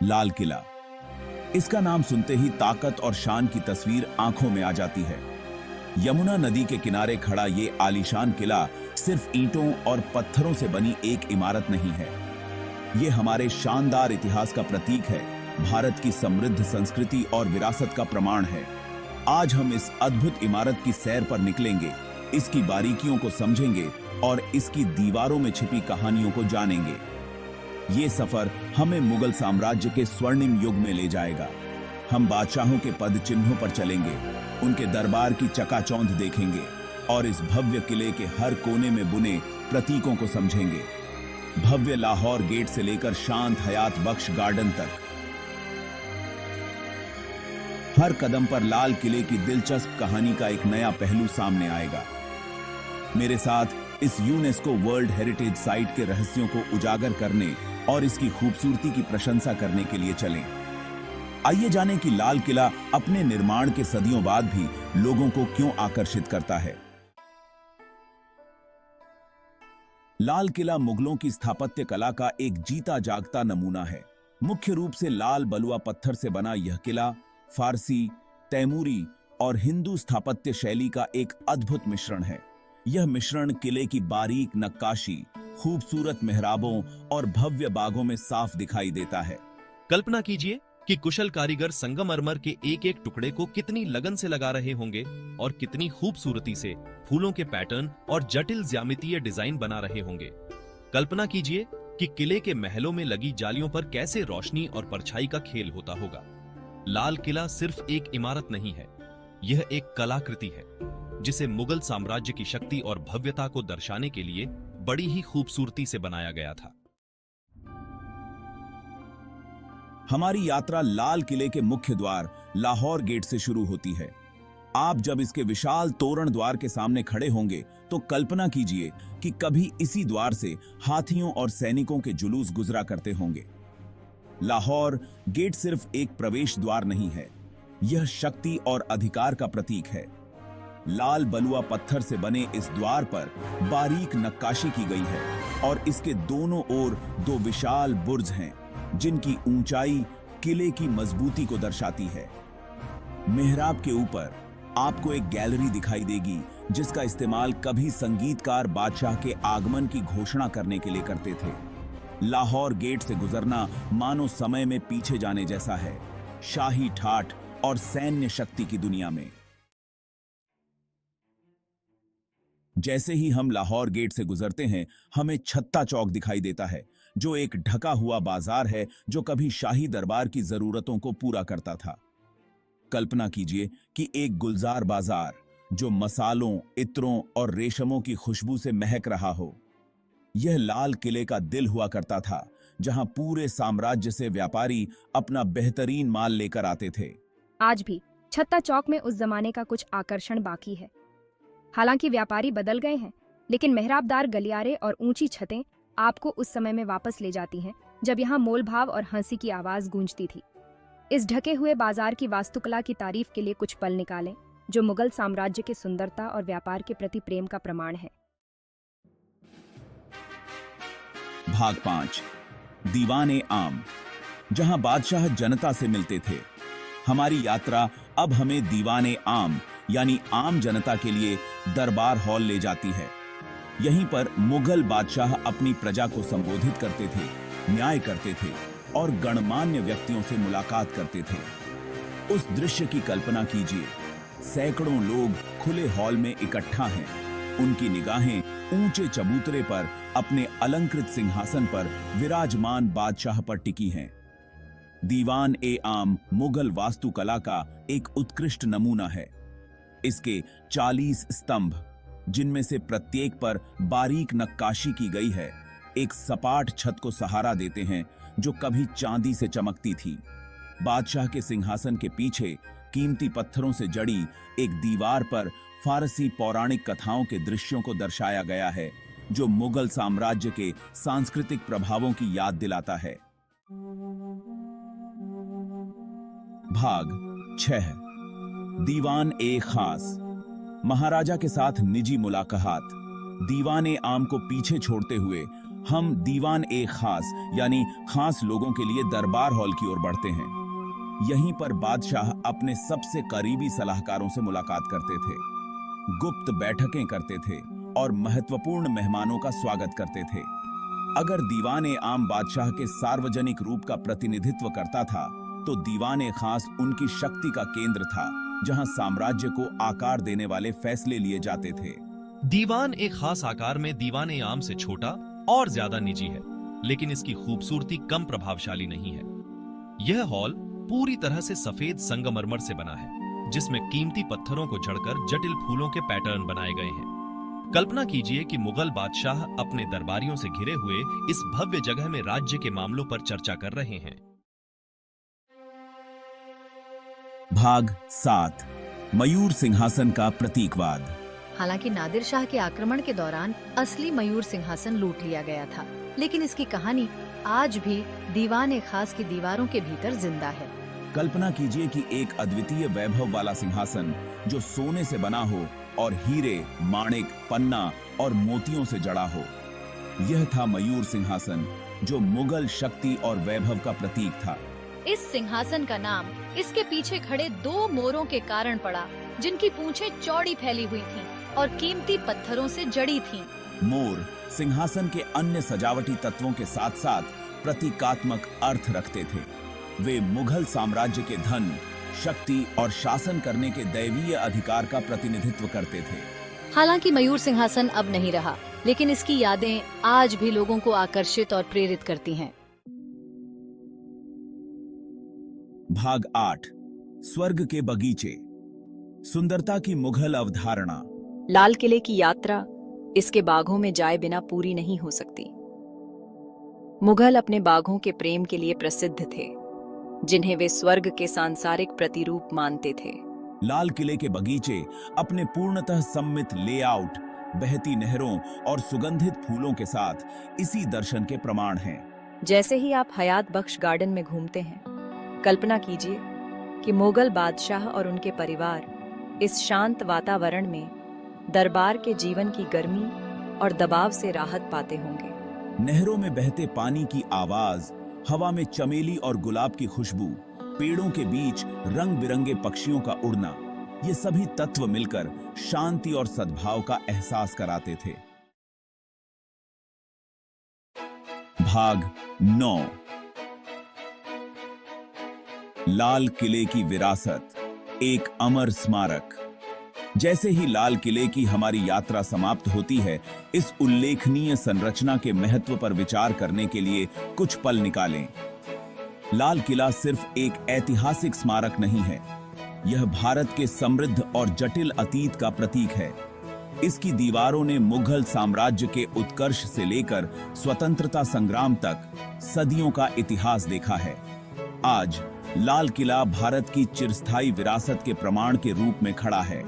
लाल किला। इसका नाम सुनते ही ताकत और शान की तस्वीर आंखों में आ जाती है। यमुना नदी के किनारे खड़ा ये आलीशान किला सिर्फ ईंटों और पत्थरों से बनी एक इमारत नहीं है। ये हमारे शानदार इतिहास का प्रतीक है, भारत की समृद्ध संस्कृति और विरासत का प्रमाण है। आज हम इस अद्भुत इमारत की सैर पर निकलेंगे, इसकी बारीकियों को समझेंगे और इसकी दीवारों में छिपी कहानियों को जानेंगे। ये सफर हमें मुगल साम्राज्य के स्वर्णिम युग में ले जाएगा। हम बादशाहों के पद चिन्हों पर चलेंगे, उनके दरबार की चकाचौंध देखेंगे और इस भव्य किले के हर कोने में बुने प्रतीकों को समझेंगे। भव्य लाहौर गेट से लेकर शांत हयात बख्श गार्डन तक, हर कदम पर लाल किले की दिलचस्प कहानी का एक नया पहलू सामने आएगा। मेरे साथ इस यूनेस्को वर्ल्ड हेरिटेज साइट के रहस्यों को उजागर करने और इसकी खूबसूरती की प्रशंसा करने के लिए चलें। आइए जानें कि लाल किला अपने निर्माण के सदियों बाद भी लोगों को क्यों आकर्षित करता है। लाल किला मुगलों की स्थापत्य कला का एक जीता जागता नमूना है। मुख्य रूप से लाल बलुआ पत्थर से बना यह किला फारसी, तैमूरी और हिंदू स्थापत्य शैली का एक अद्भुत मिश्रण है। यह मिश्रण किले की बारीक नक्काशी, खूबसूरत मेहराबों और भव्य बागों में साफ दिखाई देता है। कल्पना कीजिए कि कुशल कारीगर संगमरमर के एक एक टुकड़े को कितनी लगन से लगा रहे होंगे और कितनी खूबसूरती से फूलों के पैटर्न और जटिल ज्यामितीय डिजाइन बना रहे होंगे। कल्पना कीजिए कि किले के महलों में लगी जालियों पर कैसे रोशनी और परछाई का खेल होता होगा। लाल किला सिर्फ एक इमारत नहीं है, यह एक कलाकृति है जिसे मुगल साम्राज्य की शक्ति और भव्यता को दर्शाने के लिए बड़ी ही खूबसूरती से बनाया गया था। हमारी यात्रा लाल किले के मुख्य द्वार लाहौर गेट से शुरू होती है। आप जब इसके विशाल तोरण द्वार के सामने खड़े होंगे तो कल्पना कीजिए कि कभी इसी द्वार से हाथियों और सैनिकों के जुलूस गुजरा करते होंगे। लाहौर गेट सिर्फ एक प्रवेश द्वार नहीं है, यह शक्ति और अधिकार का प्रतीक है। लाल बलुआ पत्थर से बने इस द्वार पर बारीक नक्काशी की गई है और इसके दोनों ओर दो विशाल बुर्ज हैं, जिनकी ऊंचाई किले की मजबूती को दर्शाती है। मेहराब के ऊपर आपको एक गैलरी दिखाई देगी, जिसका इस्तेमाल कभी संगीतकार बादशाह के आगमन की घोषणा करने के लिए करते थे। लाहौर गेट से गुजरना मानो समय में पीछे जाने जैसा है, शाही ठाठ और सैन्य शक्ति की दुनिया में। जैसे ही हम लाहौर गेट से गुजरते हैं, हमें छत्ता चौक दिखाई देता है, जो एक ढका हुआ बाजार है जो कभी शाही दरबार की जरूरतों को पूरा करता था। कल्पना कीजिए कि एक गुलजार बाजार जो मसालों, इत्रों और रेशमों की खुशबू से महक रहा हो। यह लाल किले का दिल हुआ करता था, जहां पूरे साम्राज्य से व्यापारी अपना बेहतरीन माल लेकर आते थे। आज भी छत्ता चौक में उस जमाने का कुछ आकर्षण बाकी है। हालांकि व्यापारी बदल गए हैं, लेकिन मेहराबदार गलियारे और ऊंची छतें आपको उस समय में वापस ले जाती हैं जब यहाँ मोलभाव और हंसी की आवाज गूंजती थी। इस ढके हुए बाजार की वास्तुकला की तारीफ के लिए कुछ पल निकालें, जो मुगल साम्राज्य की सुंदरता और व्यापार के प्रति प्रेम का प्रमाण है। भाग 5, दीवाने आम, जहां बादशाह जनता से मिलते थे। हमारी यात्रा अब हमें दीवाने आम यानी आम जनता के लिए दरबार हॉल ले जाती है। यहीं पर मुगल बादशाह अपनी प्रजा को संबोधित करते थे, न्याय करते थे और गणमान्य व्यक्तियों से मुलाकात करते थे। उस दृश्य की कल्पना कीजिए, सैकड़ों लोग खुले हॉल में इकट्ठा हैं, उनकी निगाहें ऊंचे चबूतरे पर अपने अलंकृत सिंहासन पर विराजमान बादशाह पर टिकी हैं। दीवान ए आम मुगल वास्तुकला का एक उत्कृष्ट नमूना है। इसके 40 स्तंभ, जिनमें से प्रत्येक पर बारीक नक्काशी की गई है, एक सपाट छत को सहारा देते हैं जो कभी चांदी से चमकती थी। बादशाह के सिंहासन के पीछे कीमती पत्थरों से जड़ी एक दीवार पर फारसी पौराणिक कथाओं के दृश्यों को दर्शाया गया है, जो मुगल साम्राज्य के सांस्कृतिक प्रभावों की याद दिलाता है। भाग 6, दीवान ए खास, महाराजा के साथ निजी मुलाकात। दीवान ए आम को पीछे छोड़ते हुए हम दीवान ए खास यानी खास लोगों के लिए दरबार हॉल की ओर बढ़ते हैं। यहीं पर बादशाह अपने सबसे करीबी सलाहकारों से मुलाकात करते थे, गुप्त बैठकें करते थे और महत्वपूर्ण मेहमानों का स्वागत करते थे। अगर दीवान ए आम बादशाह के सार्वजनिक रूप का प्रतिनिधित्व करता था तो दीवान ए खास उनकी शक्ति का केंद्र था, जहां साम्राज्य को आकार देने वाले फैसले लिए जाते थे। दीवान एक खास आकार में दीवान ए आम से छोटा और ज्यादा निजी है, लेकिन इसकी खूबसूरती कम प्रभावशाली नहीं है। यह हॉल पूरी तरह से सफेद संगमरमर से बना है, जिसमें कीमती पत्थरों को जड़कर जटिल फूलों के पैटर्न बनाए गए हैं। कल्पना कीजिए कि मुगल बादशाह अपने दरबारियों से घिरे हुए इस भव्य जगह में राज्य के मामलों पर चर्चा कर रहे हैं। भाग 7 मयूर सिंहासन का प्रतीकवाद। हालांकि नादिर शाह के आक्रमण के दौरान असली मयूर सिंहासन लूट लिया गया था, लेकिन इसकी कहानी आज भी दीवान ए खास की दीवारों के भीतर जिंदा है। कल्पना कीजिए कि एक अद्वितीय वैभव वाला सिंहासन जो सोने से बना हो और हीरे, माणिक, पन्ना और मोतियों से जड़ा हो। यह था मयूर सिंहासन, जो मुगल शक्ति और वैभव का प्रतीक था। इस सिंहासन का नाम इसके पीछे खड़े 2 मोरों के कारण पड़ा, जिनकी पूंछें चौड़ी फैली हुई थीं और कीमती पत्थरों से जड़ी थीं। मोर सिंहासन के अन्य सजावटी तत्वों के साथ साथ प्रतीकात्मक अर्थ रखते थे। वे मुगल साम्राज्य के धन, शक्ति और शासन करने के दैवीय अधिकार का प्रतिनिधित्व करते थे। हालांकि मयूर सिंहासन अब नहीं रहा, लेकिन इसकी यादें आज भी लोगों को आकर्षित और प्रेरित करती हैं। भाग 8 स्वर्ग के बगीचे। सुंदरता की मुगल अवधारणा। लाल किले की यात्रा इसके बागों में जाए बिना पूरी नहीं हो सकती। मुगल अपने बागों के प्रेम के लिए प्रसिद्ध थे, जिन्हें वे स्वर्ग के सांसारिक प्रतिरूप मानते थे। लाल किले के बगीचे अपने पूर्णतः सम्मित लेआउट, बहती नहरों और सुगंधित फूलों के साथ इसी दर्शन के प्रमाण हैं। जैसे ही आप हयात बख्श गार्डन में घूमते हैं, कल्पना कीजिए कि मुगल बादशाह और उनके परिवार इस शांत वातावरण में दरबार के जीवन की गर्मी और दबाव से राहत पाते होंगे। नहरों में बहते पानी की आवाज, हवा में चमेली और गुलाब की खुशबू, पेड़ों के बीच रंग बिरंगे पक्षियों का उड़ना, ये सभी तत्व मिलकर शांति और सद्भाव का एहसास कराते थे। भाग 9 लाल किले की विरासत, एक अमर स्मारक। जैसे ही लाल किले की हमारी यात्रा समाप्त होती है, इस उल्लेखनीय संरचना के महत्व पर विचार करने के लिए कुछ पल निकालें। लाल किला सिर्फ एक ऐतिहासिक स्मारक नहीं है, यह भारत के समृद्ध और जटिल अतीत का प्रतीक है। इसकी दीवारों ने मुगल साम्राज्य के उत्कर्ष से लेकर स्वतंत्रता संग्राम तक सदियों का इतिहास देखा है। आज लाल किला भारत की चिरस्थायी विरासत के प्रमाण के रूप में खड़ा है।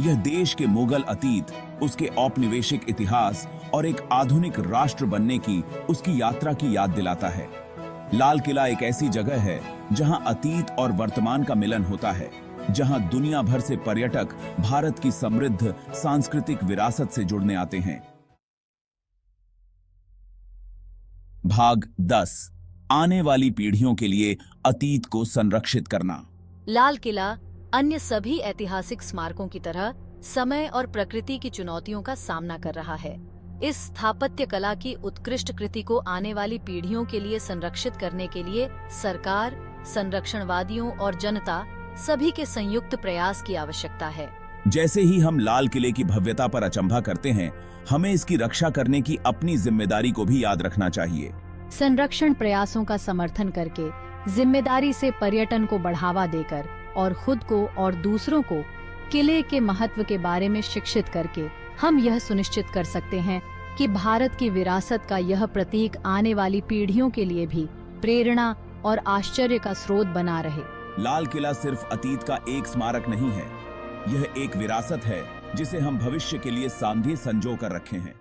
यह देश के मुगल अतीत, उसके औपनिवेशिक इतिहास और एक आधुनिक राष्ट्र बनने की उसकी यात्रा की याद दिलाता है। लाल किला एक ऐसी जगह है जहां अतीत और वर्तमान का मिलन होता है, जहां दुनिया भर से पर्यटक भारत की समृद्ध सांस्कृतिक विरासत से जुड़ने आते हैं। भाग 10 आने वाली पीढ़ियों के लिए अतीत को संरक्षित करना। लाल किला अन्य सभी ऐतिहासिक स्मारकों की तरह समय और प्रकृति की चुनौतियों का सामना कर रहा है। इस स्थापत्य कला की उत्कृष्ट कृति को आने वाली पीढ़ियों के लिए संरक्षित करने के लिए सरकार, संरक्षणवादियों और जनता सभी के संयुक्त प्रयास की आवश्यकता है। जैसे ही हम लाल किले की भव्यता पर अचंभा करते हैं, हमें इसकी रक्षा करने की अपनी जिम्मेदारी को भी याद रखना चाहिए। संरक्षण प्रयासों का समर्थन करके, जिम्मेदारी से पर्यटन को बढ़ावा देकर और खुद को और दूसरों को किले के महत्व के बारे में शिक्षित करके हम यह सुनिश्चित कर सकते हैं कि भारत की विरासत का यह प्रतीक आने वाली पीढ़ियों के लिए भी प्रेरणा और आश्चर्य का स्रोत बना रहे। लाल किला सिर्फ अतीत का एक स्मारक नहीं है, यह एक विरासत है जिसे हम भविष्य के लिए सांधे संजो कर रखे हैं।